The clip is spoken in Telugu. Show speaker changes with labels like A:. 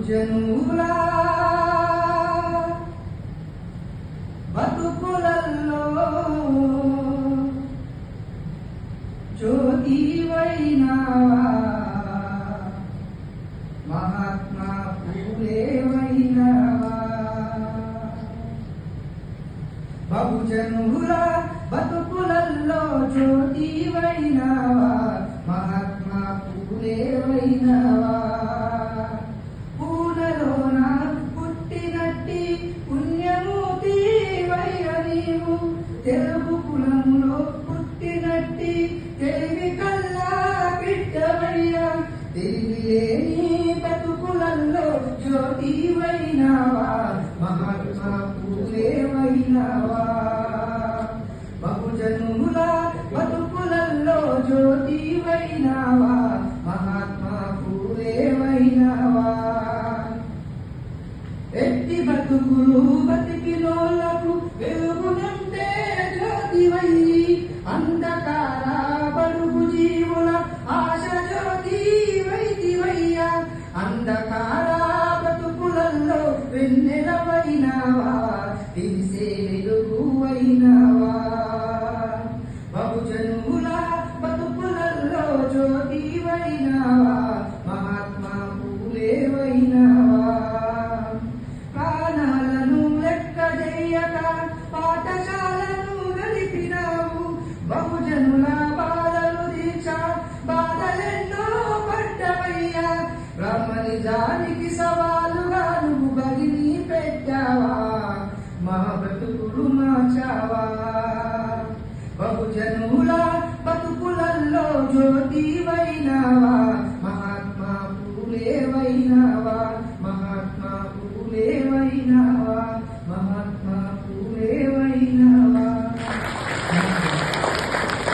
A: బహుజనుల బతుకులలో జ్యోతివైనావా, మహాత్మా పూలేవైనావా. బహుజనుల బతుకులలో జ్యోతివైనావా, మహాత్మా పూలేవైనావా. పూలలోన పుట్టినట్టి పుణ్యమూర్తి వైర నీవు, తెలుగు కులములో పుట్టినట్టి తెలివి కల్లా బిడ్డవయ్యా. తెలివిలేని బతుకులలో జ్యోతివైనావా, మహాత్మా పూలేవైనావా. బహుజనుల బతుకులలో జ్యోతివైనావా, మహాత్మా పూలేవైనావా. ఎట్టి బతుకులు బతికినోళ్లకు వెలుగునంటే జ్యోతివయ్యి, అంధకార బడుగు జీవుల ఆశ జ్యోతివైతివయ్యా. అంధకార బతుకులలో వెన్నెలవైనావా, తెలిసే వెలుగువైనావా. బహుజనుల బతుకులలో జ్యోతివైనావా, మహాత్మా పూలేవైనావా. ప్రాణాలను లెక్క చేయక పాఠశాలను గడిపినావు, బహుజనుల బాధలు దీక్ష బాధలెన్నో పడ్డవయ్యా. బ్రహ్మనిజానికి సవాలుగా నువ్వు బలిని పెట్టావా, మా బ్రతుకులు మార్చావా. బహుజనుల